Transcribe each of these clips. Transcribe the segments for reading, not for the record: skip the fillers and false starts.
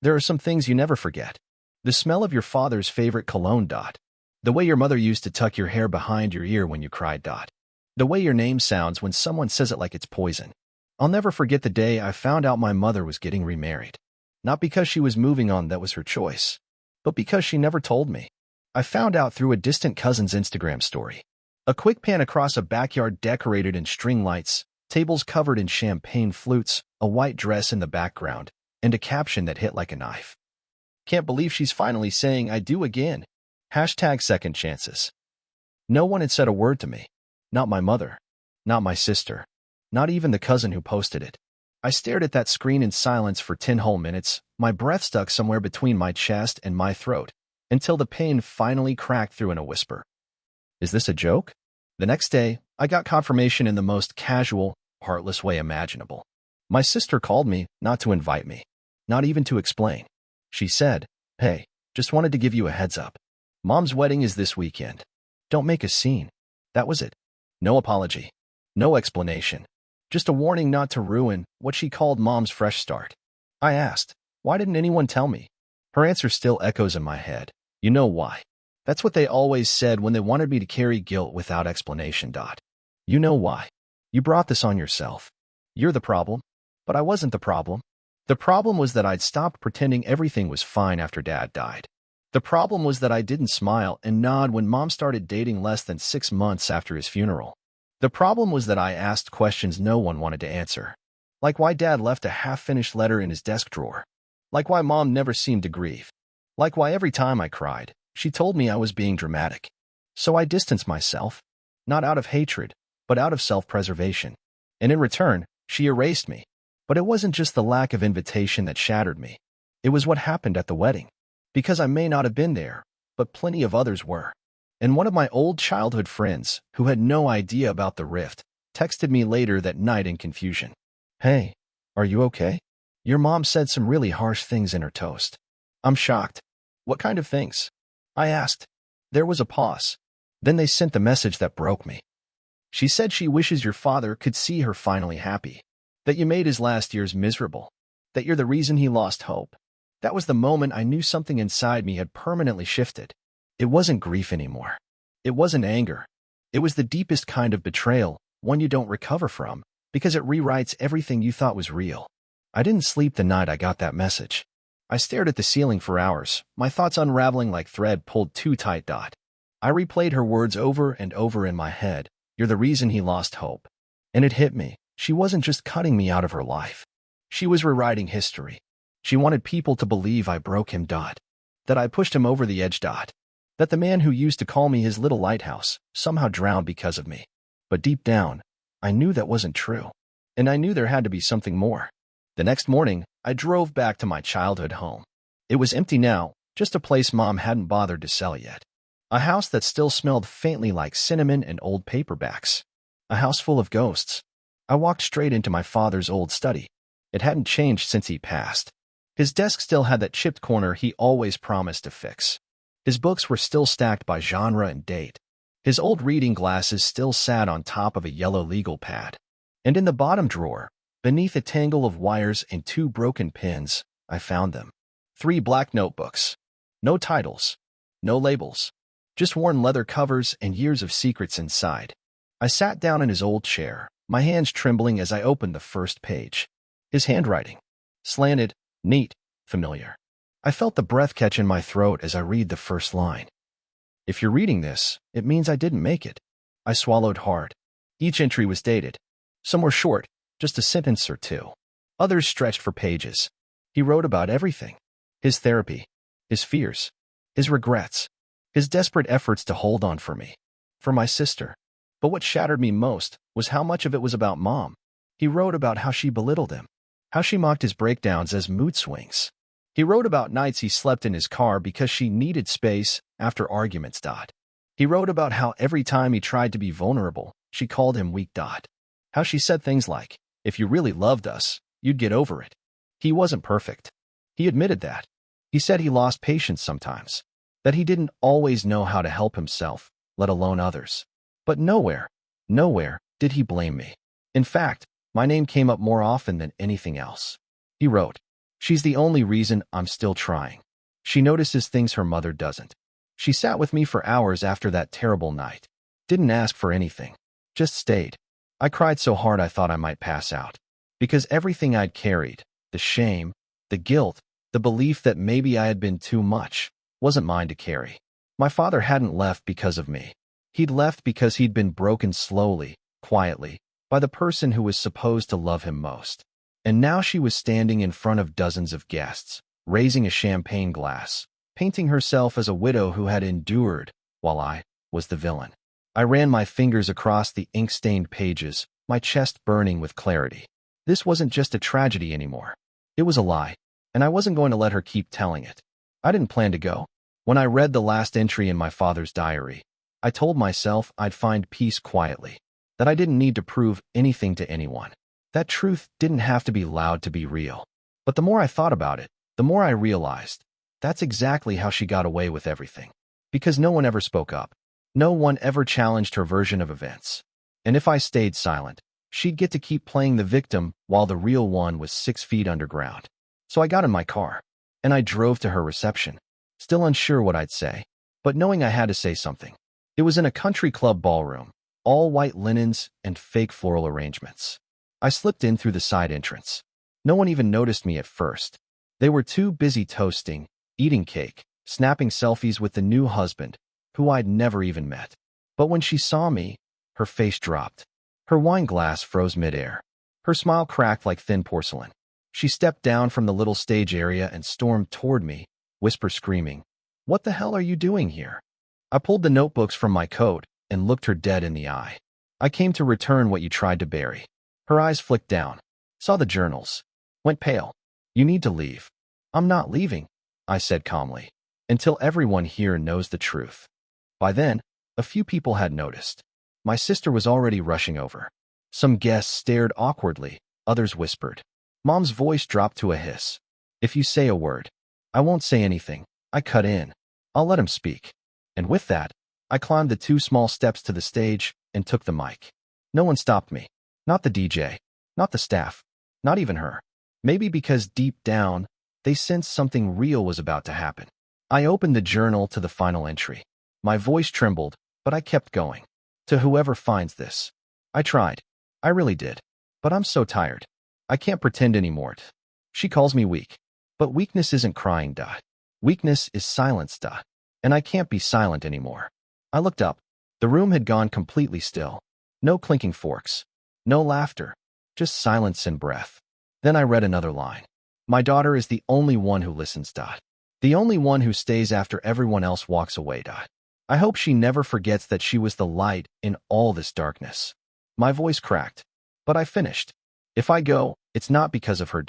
There are some things you never forget. The smell of your father's favorite cologne. The way your mother used to tuck your hair behind your ear when you cried. The way your name sounds when someone says it like it's poison. I'll never forget the day I found out my mother was getting remarried. Not because she was moving on, that was her choice, but because she never told me. I found out through a distant cousin's Instagram story. A quick pan across a backyard decorated in string lights, tables covered in champagne flutes, a white dress in the background, and a caption that hit like a knife. Can't believe she's finally saying I do again. Hashtag second chances. No one had said a word to me. Not my mother. Not my sister. Not even the cousin who posted it. I stared at that screen in silence for 10 whole minutes, my breath stuck somewhere between my chest and my throat, until the pain finally cracked through in a whisper. Is this a joke? The next day, I got confirmation in the most casual, heartless way imaginable. My sister called me, not to invite me, not even to explain. She said, "Hey, just wanted to give you a heads up. Mom's wedding is this weekend. Don't make a scene." That was it. No apology. No explanation. Just a warning not to ruin what she called Mom's fresh start. I asked, why didn't anyone tell me? Her answer still echoes in my head. You know why. That's what they always said when they wanted me to carry guilt without explanation. You know why. You brought this on yourself. You're the problem. But I wasn't the problem. The problem was that I'd stopped pretending everything was fine after Dad died. The problem was that I didn't smile and nod when Mom started dating less than 6 months after his funeral. The problem was that I asked questions no one wanted to answer. Like why Dad left a half-finished letter in his desk drawer. Like why Mom never seemed to grieve. Like why every time I cried, she told me I was being dramatic. So I distanced myself. Not out of hatred, but out of self-preservation. And in return, she erased me. But it wasn't just the lack of invitation that shattered me. It was what happened at the wedding. Because I may not have been there, but plenty of others were. And one of my old childhood friends, who had no idea about the rift, texted me later that night in confusion. "Hey, are you okay? Your mom said some really harsh things in her toast." I'm shocked. What kind of things? I asked. There was a pause. Then they sent the message that broke me. She said she wishes your father could see her finally happy. That you made his last years miserable. That you're the reason he lost hope. That was the moment I knew something inside me had permanently shifted. It wasn't grief anymore. It wasn't anger. It was the deepest kind of betrayal, one you don't recover from, because it rewrites everything you thought was real. I didn't sleep the night I got that message. I stared at the ceiling for hours, my thoughts unraveling like thread pulled too tight. I replayed her words over and over in my head. You're the reason he lost hope. And it hit me. She wasn't just cutting me out of her life. She was rewriting history. She wanted people to believe I broke him. That I pushed him over the edge. That the man who used to call me his little lighthouse somehow drowned because of me. But deep down, I knew that wasn't true. And I knew there had to be something more. The next morning, I drove back to my childhood home. It was empty now, just a place Mom hadn't bothered to sell yet. A house that still smelled faintly like cinnamon and old paperbacks. A house full of ghosts. I walked straight into my father's old study. It hadn't changed since he passed. His desk still had that chipped corner he always promised to fix. His books were still stacked by genre and date. His old reading glasses still sat on top of a yellow legal pad. And in the bottom drawer, beneath a tangle of wires and 2 broken pins, I found them. 3 black notebooks. No titles. No labels. Just worn leather covers and years of secrets inside. I sat down in his old chair, my hands trembling as I opened the first page. His handwriting. Slanted, neat, familiar. I felt the breath catch in my throat as I read the first line. If you're reading this, it means I didn't make it. I swallowed hard. Each entry was dated. Some were short, just a sentence or 2. Others stretched for pages. He wrote about everything. His therapy. His fears. His regrets. His desperate efforts to hold on for me. For my sister. But what shattered me most was how much of it was about Mom. He wrote about how she belittled him. How she mocked his breakdowns as mood swings. He wrote about nights he slept in his car because she needed space after arguments. He wrote about how every time he tried to be vulnerable, she called him weak. How she said things like, if you really loved us, you'd get over it. He wasn't perfect. He admitted that. He said he lost patience sometimes. That he didn't always know how to help himself, let alone others. But nowhere did he blame me. In fact, my name came up more often than anything else. He wrote, She's the only reason I'm still trying. She notices things her mother doesn't. She sat with me for hours after that terrible night. Didn't ask for anything. Just stayed. I cried so hard I thought I might pass out. Because everything I'd carried, the shame, the guilt, the belief that maybe I had been too much, wasn't mine to carry. My father hadn't left because of me. He'd left because he'd been broken slowly, quietly, by the person who was supposed to love him most. And now she was standing in front of dozens of guests, raising a champagne glass, painting herself as a widow who had endured, while I was the villain. I ran my fingers across the ink-stained pages, my chest burning with clarity. This wasn't just a tragedy anymore. It was a lie, and I wasn't going to let her keep telling it. I didn't plan to go. When I read the last entry in my father's diary, I told myself I'd find peace quietly, that I didn't need to prove anything to anyone. That truth didn't have to be loud to be real. But the more I thought about it, the more I realized that's exactly how she got away with everything. Because no one ever spoke up. No one ever challenged her version of events. And if I stayed silent, she'd get to keep playing the victim while the real one was 6 feet underground. So I got in my car, and I drove to her reception, still unsure what I'd say, but knowing I had to say something. It was in a country club ballroom, all white linens and fake floral arrangements. I slipped in through the side entrance. No one even noticed me at first. They were too busy toasting, eating cake, snapping selfies with the new husband, who I'd never even met. But when she saw me, her face dropped. Her wine glass froze midair. Her smile cracked like thin porcelain. She stepped down from the little stage area and stormed toward me, whisper screaming, "What the hell are you doing here?" I pulled the notebooks from my coat and looked her dead in the eye. "I came to return what you tried to bury." Her eyes flicked down, saw the journals, went pale. "You need to leave." "I'm not leaving," I said calmly, "until everyone here knows the truth." By then, a few people had noticed. My sister was already rushing over. Some guests stared awkwardly, others whispered. Mom's voice dropped to a hiss. "If you say a word, I won't say anything." I cut in. "I'll let him speak." And with that, I climbed the 2 small steps to the stage and took the mic. No one stopped me. Not the DJ, not the staff, not even her. Maybe because deep down, they sensed something real was about to happen. I opened the journal to the final entry. My voice trembled, but I kept going. "To whoever finds this." I tried. I really did. But I'm so tired. I can't pretend anymore. She calls me weak. But weakness isn't crying. Weakness is silence. And I can't be silent anymore. I looked up. The room had gone completely still. No clinking forks. No laughter. Just silence and breath. Then I read another line. "My daughter is the only one who listens. The only one who stays after everyone else walks away. I hope she never forgets that she was the light in all this darkness." My voice cracked. But I finished. "If I go, it's not because of her.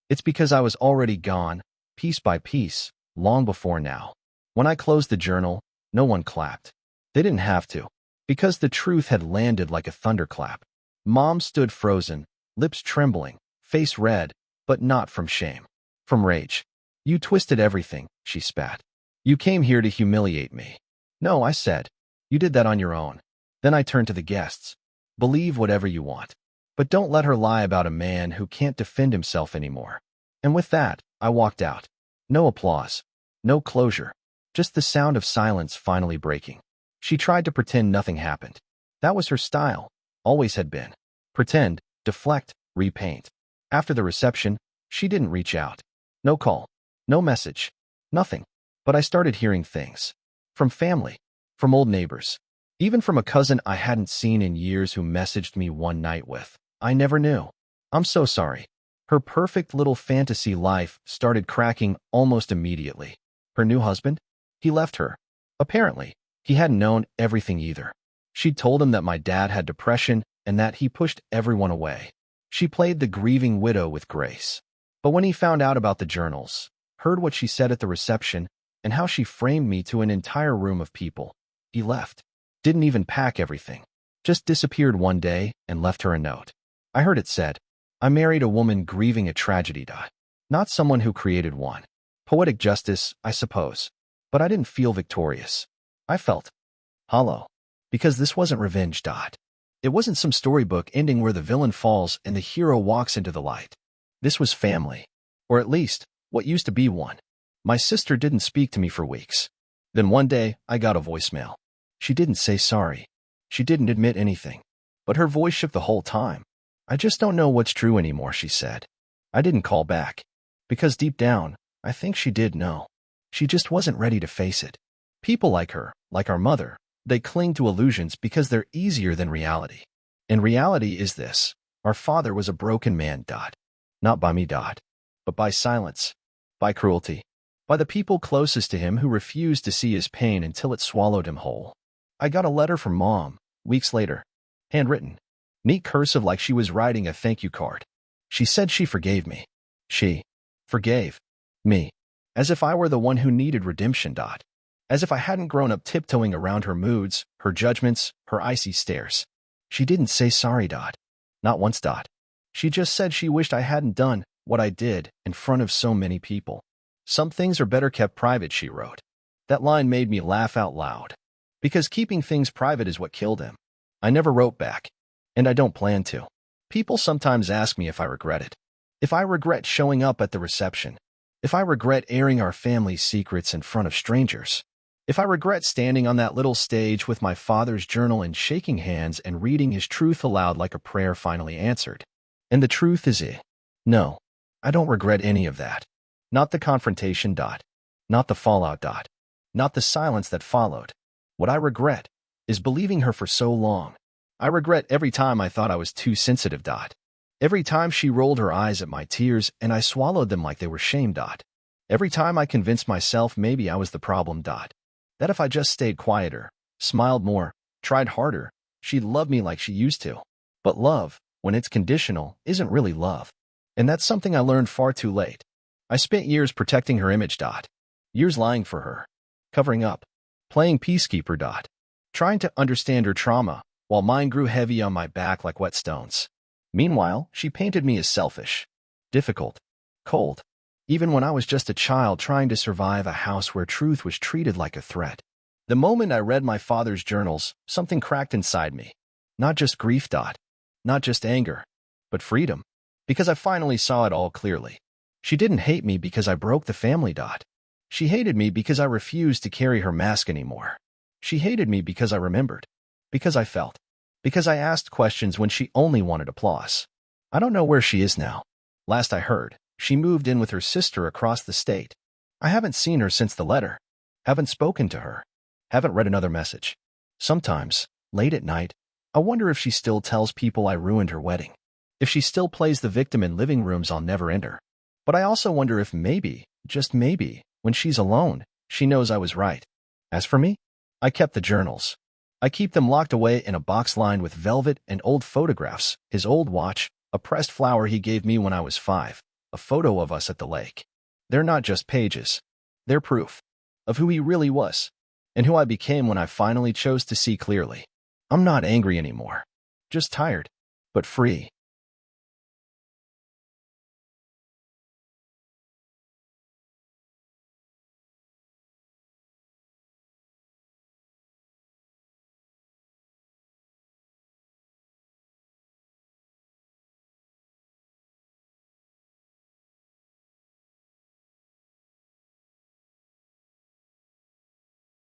It's because I was already gone, piece by piece, long before now." When I closed the journal, no one clapped. They didn't have to, because the truth had landed like a thunderclap. Mom stood frozen, lips trembling, face red, but not from shame. From rage. "You twisted everything," she spat. "You came here to humiliate me." "No," I said. "You did that on your own." Then I turned to the guests. "Believe whatever you want. But don't let her lie about a man who can't defend himself anymore." And with that, I walked out. No applause. No closure. Just the sound of silence finally breaking. She tried to pretend nothing happened. That was her style. Always had been. Pretend, deflect, repaint. After the reception, she didn't reach out. No call. No message. Nothing. But I started hearing things. From family. From old neighbors. Even from a cousin I hadn't seen in years who messaged me one night with, "I never knew. I'm so sorry." Her perfect little fantasy life started cracking almost immediately. Her new husband? He left her. Apparently, he hadn't known everything either. She'd told him that my dad had depression and that he pushed everyone away. She played the grieving widow with grace. But when he found out about the journals, heard what she said at the reception, and how she framed me to an entire room of people, he left. Didn't even pack everything. Just disappeared one day and left her a note. I heard it said, "I married a woman grieving a tragedy. Not someone who created one." Poetic justice, I suppose. But I didn't feel victorious. I felt hollow. Because this wasn't revenge. It wasn't some storybook ending where the villain falls and the hero walks into the light. This was family. Or at least, what used to be one. My sister didn't speak to me for weeks. Then one day, I got a voicemail. She didn't say sorry. She didn't admit anything. But her voice shook the whole time. I just don't know what's true anymore, she said. I didn't call back. Because deep down, I think she did know. She just wasn't ready to face it. People like her, like our mother, they cling to illusions because they're easier than reality. And reality is this. Our father was a broken man. Not by me. But by silence. By cruelty. By the people closest to him who refused to see his pain until it swallowed him whole. I got a letter from Mom, weeks later. Handwritten. Neat cursive like she was writing a thank you card. She said she forgave me. She forgave me. As if I were the one who needed redemption. As if I hadn't grown up tiptoeing around her moods, her judgments, her icy stares. She didn't say sorry. Not once. She just said she wished I hadn't done what I did in front of so many people. Some things are better kept private, she wrote. That line made me laugh out loud. Because keeping things private is what killed him. I never wrote back. And I don't plan to. People sometimes ask me if I regret it. If I regret showing up at the reception. If I regret airing our family's secrets in front of strangers. If I regret standing on that little stage with my father's journal and shaking hands and reading his truth aloud like a prayer finally answered. And the truth is no, I don't regret any of that. Not the confrontation. Not the fallout. Not the silence that followed. What I regret is believing her for so long. I regret every time I thought I was too sensitive. Every time she rolled her eyes at my tears and I swallowed them like they were shame. Every time I convinced myself maybe I was the problem. That if I just stayed quieter, smiled more, tried harder, she'd love me like she used to. But love, when it's conditional, isn't really love. And that's something I learned far too late. I spent years protecting her image. Years lying for her. Covering up. Playing peacekeeper. Trying to understand her trauma, while mine grew heavy on my back like wet stones. Meanwhile, she painted me as selfish. Difficult. Cold. Even when I was just a child trying to survive a house where truth was treated like a threat. The moment I read my father's journals, something cracked inside me. Not just grief. Not just anger. But freedom. Because I finally saw it all clearly. She didn't hate me because I broke the family. She hated me because I refused to carry her mask anymore. She hated me because I remembered. Because I felt. Because I asked questions when she only wanted applause. I don't know where she is now. Last I heard, she moved in with her sister across the state. I haven't seen her since the letter. Haven't spoken to her. Haven't read another message. Sometimes, late at night, I wonder if she still tells people I ruined her wedding. If she still plays the victim in living rooms I'll never enter. But I also wonder if maybe, just maybe, when she's alone, she knows I was right. As for me, I kept the journals. I keep them locked away in a box lined with velvet and old photographs, his old watch, a pressed flower he gave me when I was 5, a photo of us at the lake. They're not just pages. They're proof of who he really was and who I became when I finally chose to see clearly. I'm not angry anymore. Just tired, but free.